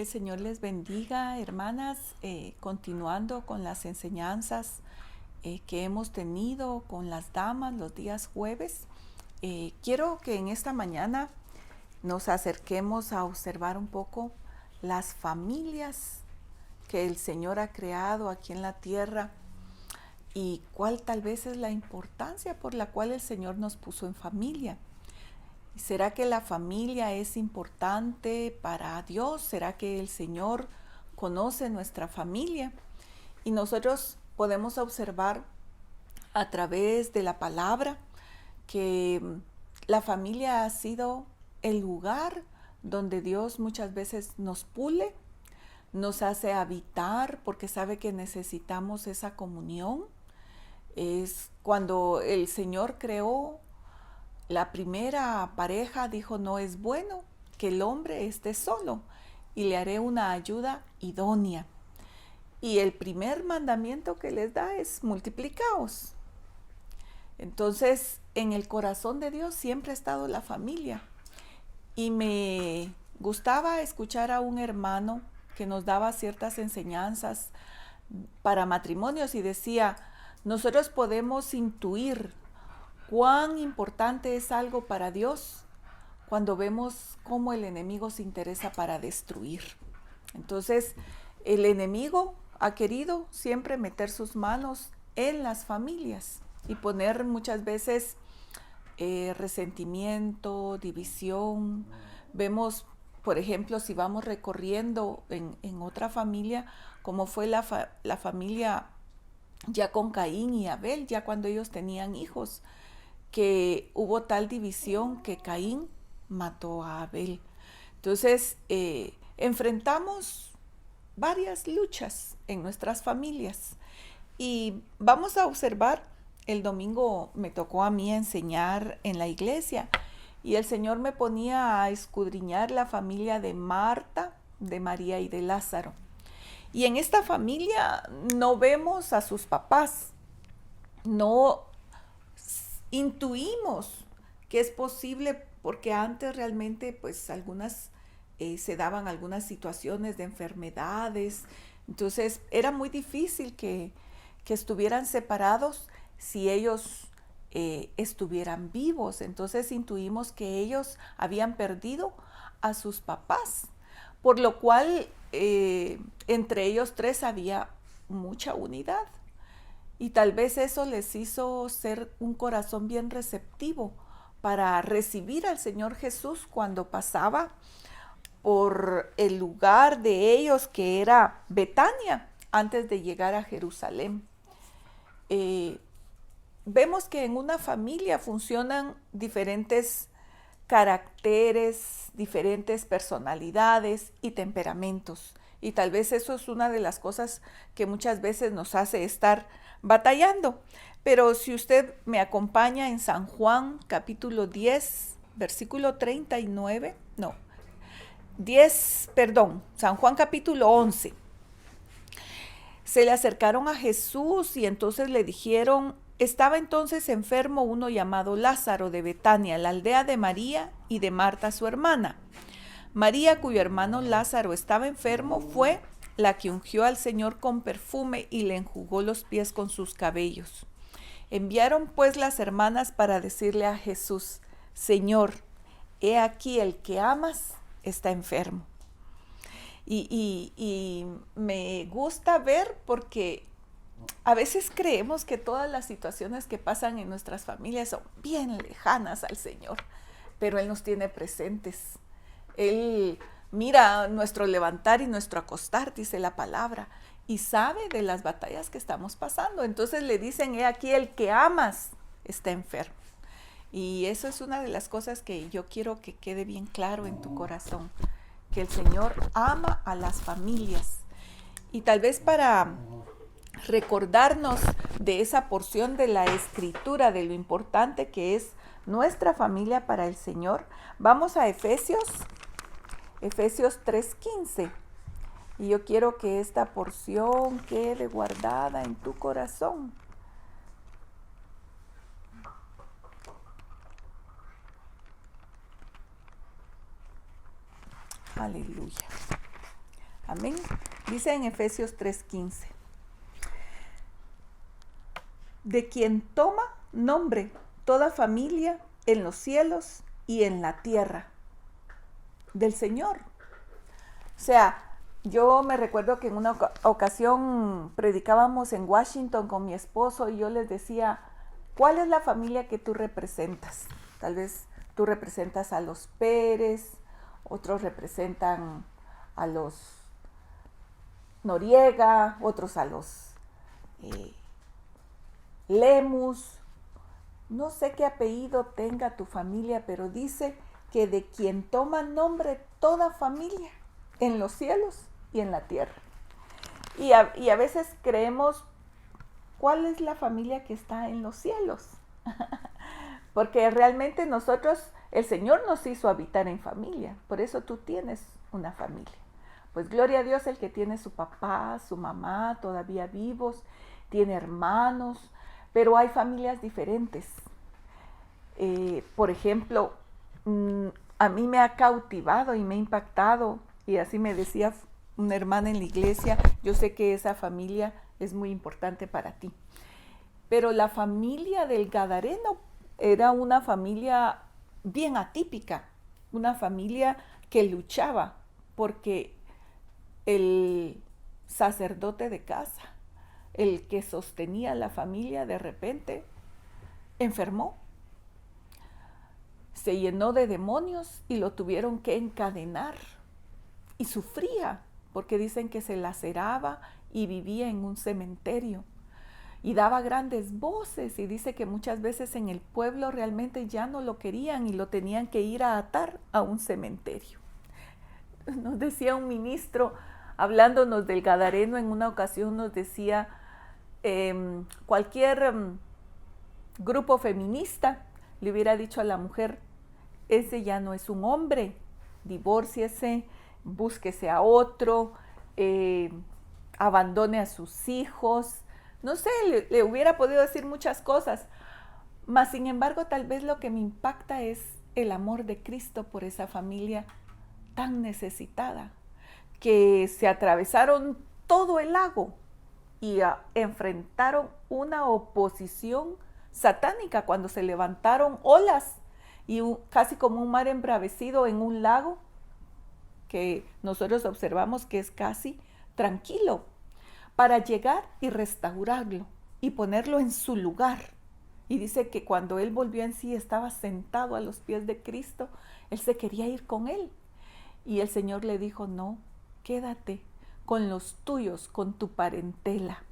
Que el Señor les bendiga, hermanas, continuando con las enseñanzas que hemos tenido con las damas los días jueves. Quiero que en esta mañana nos acerquemos a observar un poco las familias que el Señor ha creado aquí en la tierra y cuál tal vez es la importancia por la cual el Señor nos puso en familia. ¿Será que la familia es importante para Dios? ¿Será que el Señor conoce nuestra familia? Y nosotros podemos observar a través de la palabra que la familia ha sido el lugar donde Dios muchas veces nos pule, nos hace habitar porque sabe que necesitamos esa comunión. Es cuando el Señor creó la primera pareja, dijo: no es bueno que el hombre esté solo y le haré una ayuda idónea. Y el primer mandamiento que les da es: multiplicaos. Entonces, en el corazón de Dios siempre ha estado la familia. Y me gustaba escuchar a un hermano que nos daba ciertas enseñanzas para matrimonios y decía: nosotros podemos intuir cuán importante es algo para Dios cuando vemos cómo el enemigo se interesa para destruir. Entonces, el enemigo ha querido siempre meter sus manos en las familias y poner muchas veces resentimiento, división. Vemos, por ejemplo, si vamos recorriendo en otra familia, como fue la familia ya con Caín y Abel, ya cuando ellos tenían hijos, que hubo tal división que Caín mató a Abel. Entonces, enfrentamos varias luchas en nuestras familias y vamos a observar. El domingo me tocó a mí enseñar en la iglesia y el Señor me ponía a escudriñar la familia de Marta, de María y de Lázaro. Y en esta familia no vemos a sus papás, no intuimos que es posible porque antes realmente pues se daban algunas situaciones de enfermedades, entonces era muy difícil que estuvieran separados si ellos estuvieran vivos. Entonces intuimos que ellos habían perdido a sus papás, por lo cual entre ellos tres había mucha unidad. Y tal vez eso les hizo ser un corazón bien receptivo para recibir al Señor Jesús cuando pasaba por el lugar de ellos, que era Betania, antes de llegar a Jerusalén. Vemos que en una familia funcionan diferentes caracteres, diferentes personalidades y temperamentos. Y tal vez eso es una de las cosas que muchas veces nos hace estar batallando. Pero si usted me acompaña en San Juan capítulo 10, versículo 39, no, 10, perdón, San Juan capítulo 11. Se le acercaron a Jesús y entonces le dijeron: estaba entonces enfermo uno llamado Lázaro de Betania, la aldea de María y de Marta su hermana. María, cuyo hermano Lázaro estaba enfermo, fue la que ungió al Señor con perfume y le enjugó los pies con sus cabellos. Enviaron pues las hermanas para decirle a Jesús: Señor, he aquí el que amas está enfermo. Y me gusta ver porque a veces creemos que todas las situaciones que pasan en nuestras familias son bien lejanas al Señor, pero Él nos tiene presentes. Él mira nuestro levantar y nuestro acostar, dice la palabra, y sabe de las batallas que estamos pasando. Entonces le dicen: he aquí el que amas está enfermo. Y eso es una de las cosas que yo quiero que quede bien claro en tu corazón, que el Señor ama a las familias. Y tal vez para recordarnos de esa porción de la Escritura, de lo importante que es nuestra familia para el Señor, vamos a Efesios 3:15. Y yo quiero que esta porción quede guardada en tu corazón. Aleluya. Amén. Dice en Efesios 3:15. De quien toma nombre toda familia en los cielos y en la tierra. Del Señor. O sea, yo me recuerdo que en una ocasión predicábamos en Washington con mi esposo y yo les decía, ¿cuál es la familia que tú representas? Tal vez tú representas a los Pérez, otros representan a los Noriega, otros a los Lemus. No sé qué apellido tenga tu familia, pero dice que de quien toma nombre toda familia en los cielos y en la tierra. Y a veces creemos, ¿cuál es la familia que está en los cielos? Porque realmente nosotros, el Señor nos hizo habitar en familia, por eso tú tienes una familia. Pues gloria a Dios el que tiene su papá, su mamá todavía vivos, tiene hermanos, pero hay familias diferentes. Por ejemplo, a mí me ha cautivado y me ha impactado, y así me decía una hermana en la iglesia, yo sé que esa familia es muy importante para ti. Pero la familia del Gadareno era una familia bien atípica, una familia que luchaba porque el sacerdote de casa, el que sostenía la familia, de repente enfermó, se llenó de demonios y lo tuvieron que encadenar y sufría porque dicen que se laceraba y vivía en un cementerio y daba grandes voces y dice que muchas veces en el pueblo realmente ya no lo querían y lo tenían que ir a atar a un cementerio. Nos decía un ministro, hablándonos del Gadareno en una ocasión, nos decía, cualquier grupo feminista le hubiera dicho a la mujer, ese ya no es un hombre, divórciese, búsquese a otro, abandone a sus hijos, no sé, le hubiera podido decir muchas cosas, mas sin embargo tal vez lo que me impacta es el amor de Cristo por esa familia tan necesitada, que se atravesaron todo el lago y enfrentaron una oposición satánica cuando se levantaron olas y casi como un mar embravecido en un lago que nosotros observamos que es casi tranquilo, para llegar y restaurarlo y ponerlo en su lugar. Y dice que cuando él volvió en sí, estaba sentado a los pies de Cristo, él se quería ir con él. Y el Señor le dijo, no, quédate con los tuyos, con tu parentela.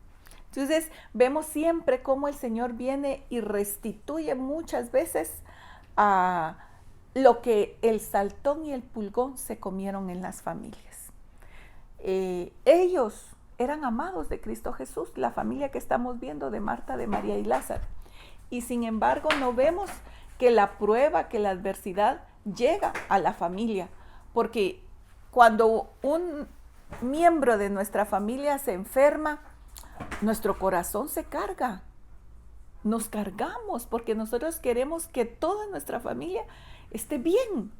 Entonces vemos siempre cómo el Señor viene y restituye muchas veces a lo que el saltón y el pulgón se comieron en las familias. Ellos eran amados de Cristo Jesús, la familia que estamos viendo de Marta, de María y Lázaro. Y sin embargo no vemos que la prueba, que la adversidad llega a la familia, porque cuando un miembro de nuestra familia se enferma, nuestro corazón se carga, nos cargamos porque nosotros queremos que toda nuestra familia esté bien.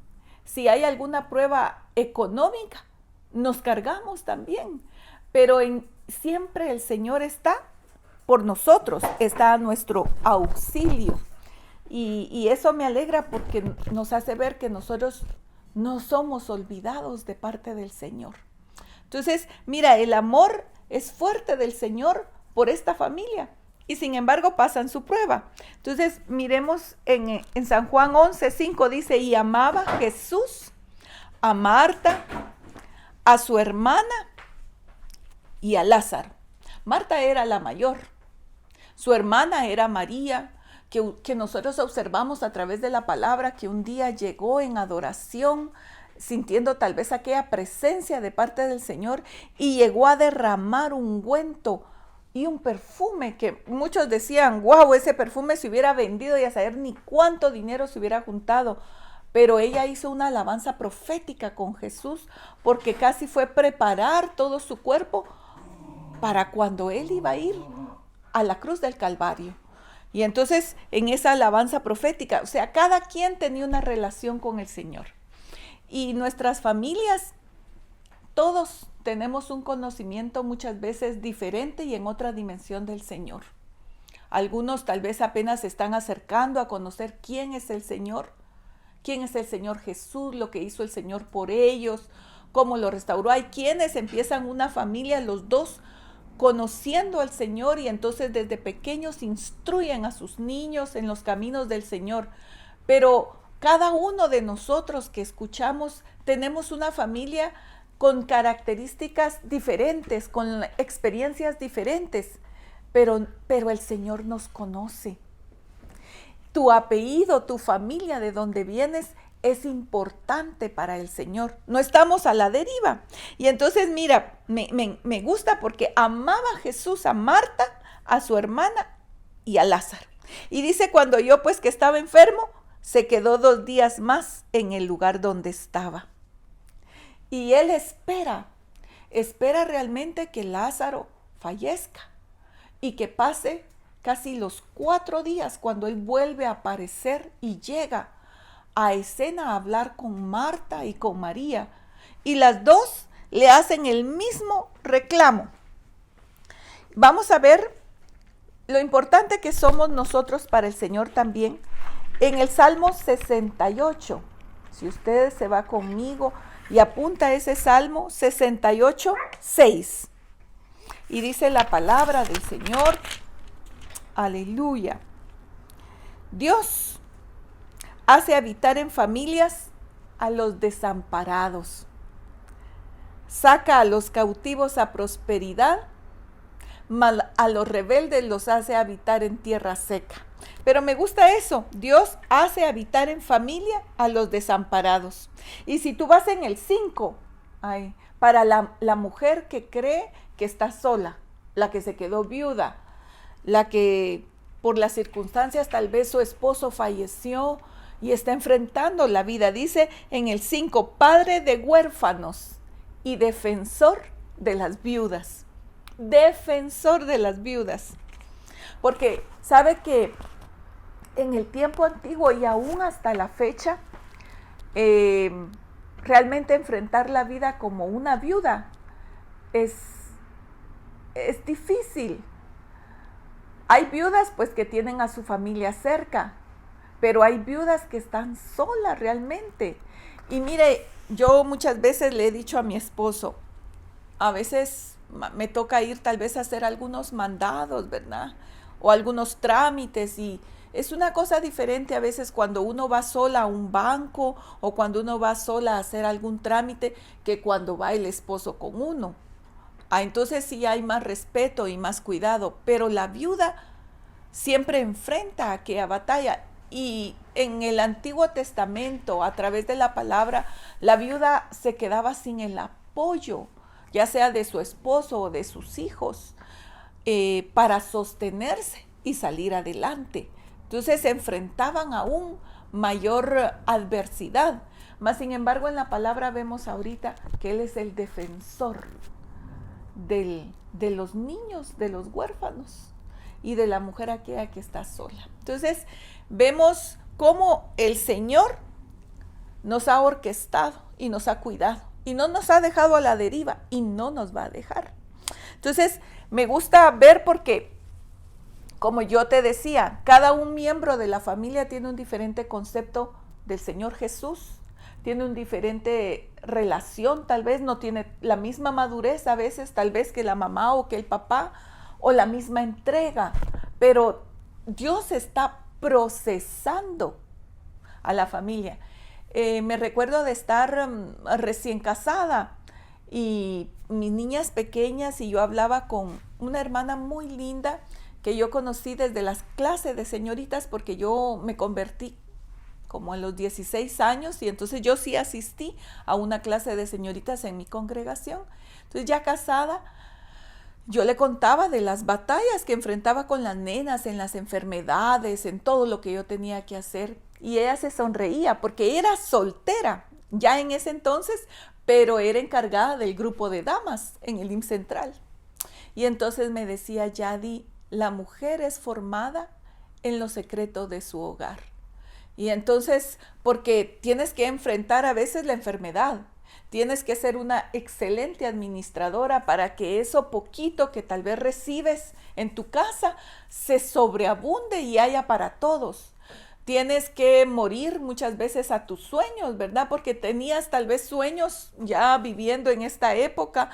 Si hay alguna prueba económica, nos cargamos también, pero siempre el Señor está por nosotros, está a nuestro auxilio. Y eso me alegra porque nos hace ver que nosotros no somos olvidados de parte del Señor. Entonces, mira, el amor es fuerte del Señor por esta familia y sin embargo pasan su prueba. Entonces, miremos en San Juan 11:5 dice, y amaba Jesús a Marta, a su hermana y a Lázaro. Marta era la mayor, su hermana era María, que nosotros observamos a través de la palabra, que un día llegó en adoración, sintiendo tal vez aquella presencia de parte del Señor, y llegó a derramar ungüento y un perfume que muchos decían, wow, ese perfume se hubiera vendido y a saber ni cuánto dinero se hubiera juntado. Pero ella hizo una alabanza profética con Jesús, porque casi fue preparar todo su cuerpo para cuando él iba a ir a la cruz del Calvario. Y entonces en esa alabanza profética, o sea, cada quien tenía una relación con el Señor. Y nuestras familias, todos tenemos un conocimiento muchas veces diferente y en otra dimensión del Señor. Algunos tal vez apenas se están acercando a conocer quién es el Señor Jesús, lo que hizo el Señor por ellos, cómo lo restauró. Hay quienes empiezan una familia, los dos, conociendo al Señor, y entonces desde pequeños instruyen a sus niños en los caminos del Señor. Pero cada uno de nosotros que escuchamos tenemos una familia con características diferentes, con experiencias diferentes, pero el Señor nos conoce. Tu apellido, tu familia, de donde vienes, es importante para el Señor. No estamos a la deriva. Y entonces, mira, me gusta porque amaba Jesús a Marta, a su hermana y a Lázaro. Y dice, cuando yo pues que estaba enfermo, se quedó 2 días más en el lugar donde estaba. Y él espera realmente que Lázaro fallezca y que pase casi los 4 días cuando él vuelve a aparecer y llega a escena a hablar con Marta y con María. Y las dos le hacen el mismo reclamo. Vamos a ver lo importante que somos nosotros para el Señor también. En el Salmo 68, si usted se va conmigo y apunta ese Salmo 68, 6. Y dice la palabra del Señor, aleluya. Dios hace habitar en familias a los desamparados. Saca a los cautivos a prosperidad, mas a los rebeldes los hace habitar en tierra seca. Pero me gusta eso, Dios hace habitar en familia a los desamparados. Y si tú vas en el 5, para la mujer que cree que está sola, la que se quedó viuda, la que por las circunstancias tal vez su esposo falleció y está enfrentando la vida, dice en el 5, padre de huérfanos y defensor de las viudas. Defensor de las viudas. Porque sabe que en el tiempo antiguo y aún hasta la fecha, realmente enfrentar la vida como una viuda es difícil. Hay viudas pues que tienen a su familia cerca, pero hay viudas que están solas realmente. Y mire, yo muchas veces le he dicho a mi esposo, a veces me toca ir tal vez a hacer algunos mandados, ¿verdad? O algunos trámites, y es una cosa diferente a veces cuando uno va sola a un banco o cuando uno va sola a hacer algún trámite que cuando va el esposo con uno. Entonces sí hay más respeto y más cuidado, pero la viuda siempre enfrenta aquella batalla. Y en el Antiguo Testamento, a través de la palabra, la viuda se quedaba sin el apoyo, ya sea de su esposo o de sus hijos, para sostenerse y salir adelante. Entonces se enfrentaban a aún mayor adversidad. Mas sin embargo en la palabra vemos ahorita que Él es el defensor de los niños, de los huérfanos y de la mujer aquella que está sola. Entonces vemos cómo el Señor nos ha orquestado y nos ha cuidado y no nos ha dejado a la deriva y no nos va a dejar. Entonces me gusta ver porque, como yo te decía, cada un miembro de la familia tiene un diferente concepto del Señor Jesús, tiene una diferente relación, tal vez no tiene la misma madurez a veces, tal vez que la mamá o que el papá, o la misma entrega, pero Dios está procesando a la familia. Me recuerdo de estar recién casada y mis niñas pequeñas, y yo hablaba con una hermana muy linda que yo conocí desde las clases de señoritas, porque yo me convertí como a los 16 años, y entonces yo sí asistí a una clase de señoritas en mi congregación. Entonces ya casada, yo le contaba de las batallas que enfrentaba con las nenas, en las enfermedades, en todo lo que yo tenía que hacer, y ella se sonreía porque era soltera ya en ese entonces, pero era encargada del grupo de damas en el IMSS Central. Y entonces me decía, Yadi, la mujer es formada en los secretos de su hogar. Y entonces, porque tienes que enfrentar a veces la enfermedad, Tienes que ser una excelente administradora para que eso poquito que tal vez recibes en tu casa se sobreabunde y haya para todos. Tienes que morir muchas veces a tus sueños, ¿verdad? Porque tenías tal vez sueños ya viviendo en esta época,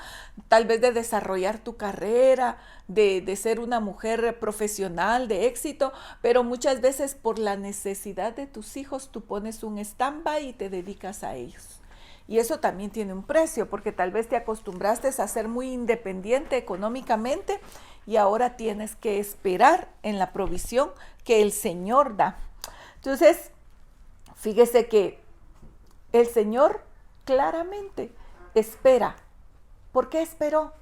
tal vez de desarrollar tu carrera, de ser una mujer profesional, de éxito, pero muchas veces por la necesidad de tus hijos tú pones un stand-by y te dedicas a ellos. Y eso también tiene un precio, porque tal vez te acostumbraste a ser muy independiente económicamente y ahora tienes que esperar en la provisión que el Señor da. Entonces, fíjese que el Señor claramente espera. ¿Por qué esperó?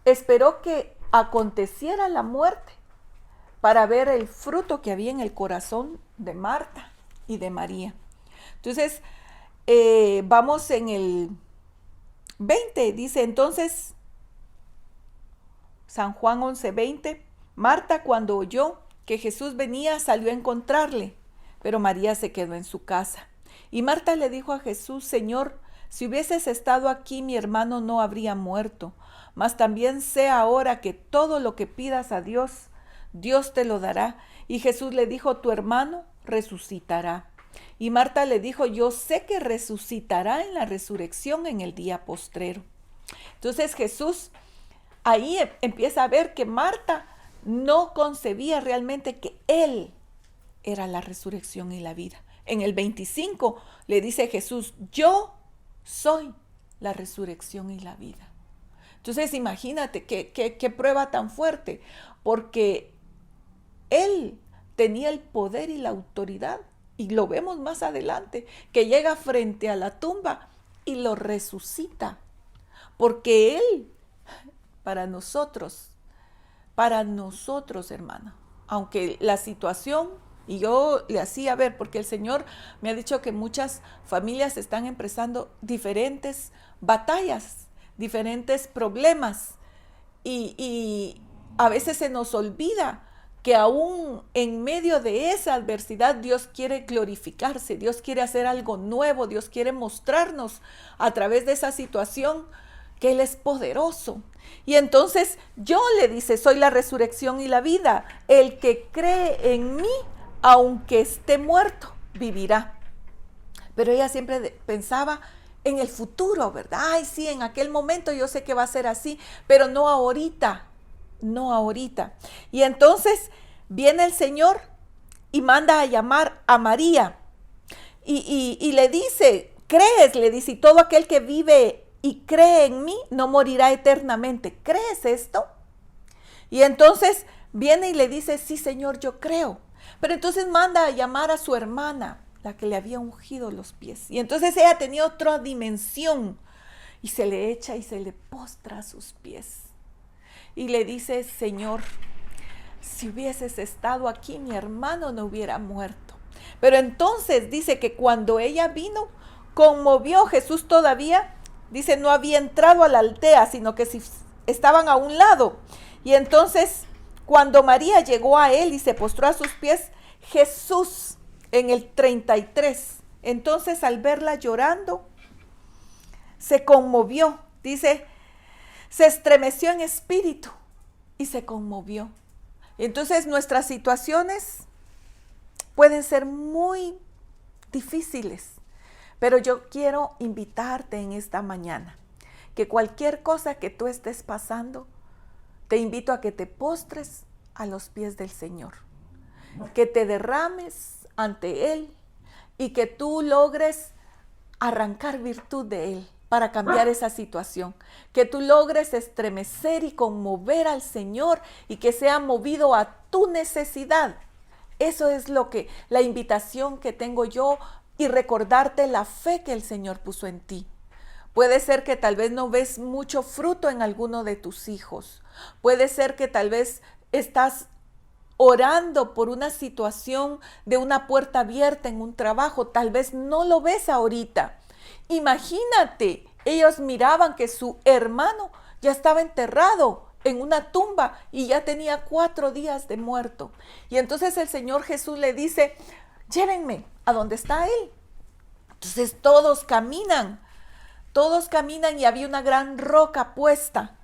Esperó que aconteciera la muerte para ver el fruto que había en el corazón de Marta y de María. Entonces, vamos en el 20, dice entonces, San Juan 11:20, Marta cuando oyó que Jesús venía salió a encontrarle, pero María se quedó en su casa. Y Marta le dijo a Jesús, Señor, si hubieses estado aquí mi hermano no habría muerto, mas también sé ahora que todo lo que pidas a Dios, Dios te lo dará. Y Jesús le dijo, tu hermano resucitará. Y Marta le dijo, yo sé que resucitará en la resurrección en el día postrero. Entonces Jesús ahí empieza a ver que Marta no concebía realmente que Él era la resurrección y la vida. En el 25 le dice Jesús, yo soy la resurrección y la vida. Entonces imagínate qué prueba tan fuerte, porque Él tenía el poder y la autoridad, y lo vemos más adelante, que llega frente a la tumba y lo resucita, porque Él, para nosotros, hermana, aunque la situación, y yo le hacía ver, porque el Señor me ha dicho que muchas familias están empezando diferentes batallas, diferentes problemas, y a veces se nos olvida que aún en medio de esa adversidad Dios quiere glorificarse, Dios quiere hacer algo nuevo, Dios quiere mostrarnos a través de esa situación que Él es poderoso. Y entonces yo le dice, soy la resurrección y la vida. El que cree en mí, aunque esté muerto, vivirá. Pero ella siempre pensaba en el futuro, ¿verdad? Ay, sí, en aquel momento yo sé que va a ser así, pero no ahorita, no ahorita. Y entonces viene el Señor y manda a llamar a María y le dice, ¿crees? Le dice, y todo aquel que vive y cree en mí, no morirá eternamente. ¿Crees esto? Y entonces viene y le dice, sí, Señor, yo creo. Pero entonces manda a llamar a su hermana, la que le había ungido los pies. Y entonces ella tenía otra dimensión y se le echa y se le postra a sus pies. Y le dice, Señor, si hubieses estado aquí, mi hermano no hubiera muerto. Pero entonces dice que cuando ella vino, conmovió Jesús todavía. Dice, no había entrado a la aldea, sino que si estaban a un lado. Y entonces, cuando María llegó a él y se postró a sus pies, Jesús, en el 33, entonces al verla llorando, se conmovió. Dice, se estremeció en espíritu y se conmovió. Entonces, nuestras situaciones pueden ser muy difíciles. Pero yo quiero invitarte en esta mañana, que cualquier cosa que tú estés pasando, te invito a que te postres a los pies del Señor, que te derrames ante Él y que tú logres arrancar virtud de Él para cambiar esa situación, que tú logres estremecer y conmover al Señor y que sea movido a tu necesidad. Eso es la invitación que tengo yo, y recordarte la fe que el Señor puso en ti. Puede ser que tal vez no ves mucho fruto en alguno de tus hijos. Puede ser que tal vez estás orando por una situación de una puerta abierta en un trabajo. Tal vez no lo ves ahorita. Imagínate, ellos miraban que su hermano ya estaba enterrado en una tumba y ya tenía 4 días de muerto. Y entonces el Señor Jesús le dice, llévenme a donde está él. Entonces todos caminan Todos caminan y había una gran roca puesta.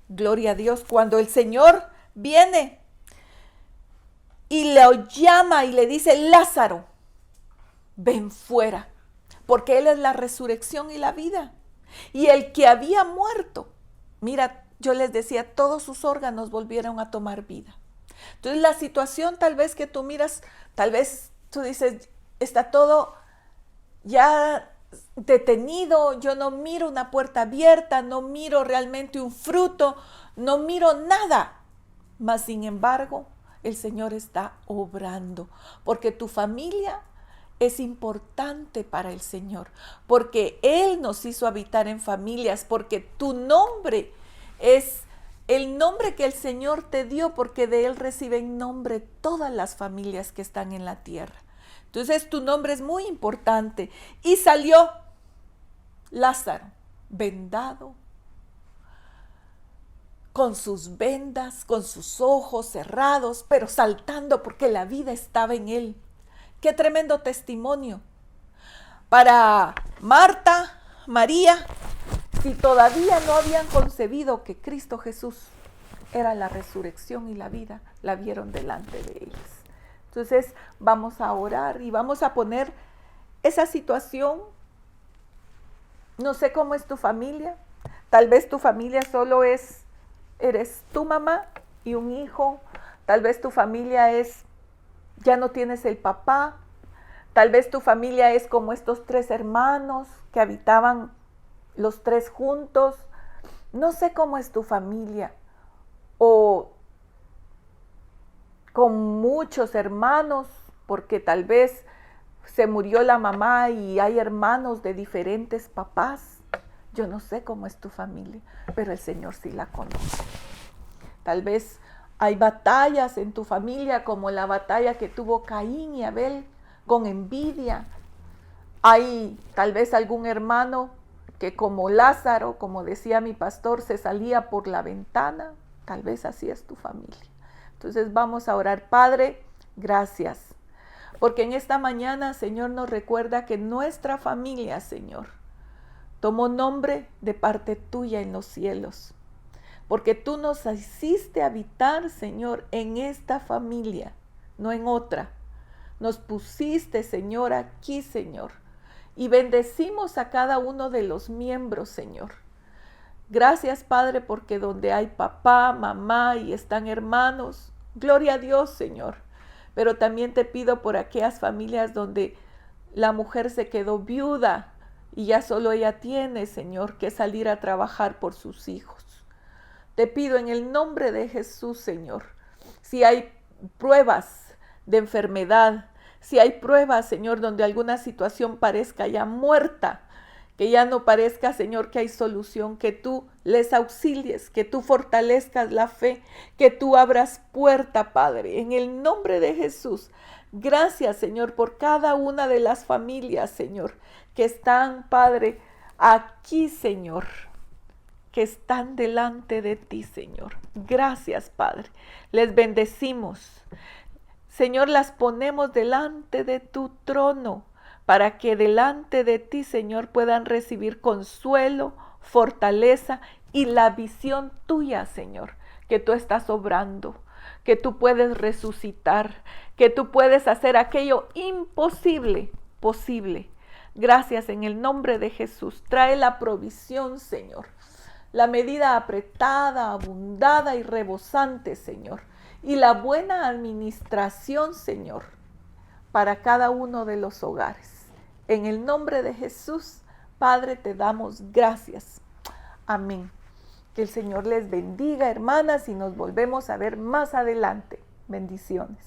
Gloria a Dios. Cuando el Señor viene y lo llama y le dice, Lázaro, ven fuera, porque Él es la resurrección y la vida. Y el que había muerto, mira, yo les decía, todos sus órganos volvieron a tomar vida. Entonces la situación tal vez que tú miras, tal vez tú dices, está todo ya detenido, yo no miro una puerta abierta, no miro realmente un fruto, no miro nada. Mas sin embargo, el Señor está obrando, porque tu familia es importante para el Señor, porque Él nos hizo habitar en familias, porque tu nombre es el nombre que el Señor te dio, porque de Él reciben nombre todas las familias que están en la tierra. Entonces tu nombre es muy importante. Y salió Lázaro, vendado, con sus vendas, con sus ojos cerrados, pero saltando porque la vida estaba en él. Qué tremendo testimonio. Para Marta, María, si todavía no habían concebido que Cristo Jesús era la resurrección y la vida, la vieron delante de ellos. Entonces vamos a orar y vamos a poner esa situación. No sé cómo es tu familia. Tal vez tu familia solo eres tu mamá y un hijo. Tal vez tu familia ya no tienes el papá. Tal vez tu familia es como estos 3 hermanos que habitaban los 3 juntos. No sé cómo es tu familia. O con muchos hermanos, porque tal vez se murió la mamá y hay hermanos de diferentes papás. Yo no sé cómo es tu familia, pero el Señor sí la conoce. Tal vez hay batallas en tu familia, como la batalla que tuvo Caín y Abel con envidia. Hay tal vez algún hermano que, como Lázaro, como decía mi pastor, se salía por la ventana. Tal vez así es tu familia. Entonces vamos a orar. Padre, gracias. Porque en esta mañana, Señor, nos recuerda que nuestra familia, Señor, tomó nombre de parte tuya en los cielos. Porque tú nos hiciste habitar, Señor, en esta familia, no en otra. Nos pusiste, Señor, aquí, Señor. Y bendecimos a cada uno de los miembros, Señor. Gracias, Padre, porque donde hay papá, mamá y están hermanos, gloria a Dios, Señor. Pero también te pido por aquellas familias donde la mujer se quedó viuda y ya solo ella tiene, Señor, que salir a trabajar por sus hijos. Te pido en el nombre de Jesús, Señor, si hay pruebas de enfermedad, si hay pruebas, Señor, donde alguna situación parezca ya muerta, que ya no parezca, Señor, que hay solución, que tú les auxilies, que tú fortalezcas la fe, que tú abras puerta, Padre, en el nombre de Jesús. Gracias, Señor, por cada una de las familias, Señor, que están, Padre, aquí, Señor, que están delante de ti, Señor. Gracias, Padre. Les bendecimos. Señor, las ponemos delante de tu trono, para que delante de ti, Señor, puedan recibir consuelo, fortaleza y la visión tuya, Señor, que tú estás obrando, que tú puedes resucitar, que tú puedes hacer aquello imposible, posible. Gracias en el nombre de Jesús. Trae la provisión, Señor, la medida apretada, abundada y rebosante, Señor, y la buena administración, Señor, para cada uno de los hogares. En el nombre de Jesús, Padre, te damos gracias. Amén. Que el Señor les bendiga, hermanas, y nos volvemos a ver más adelante. Bendiciones.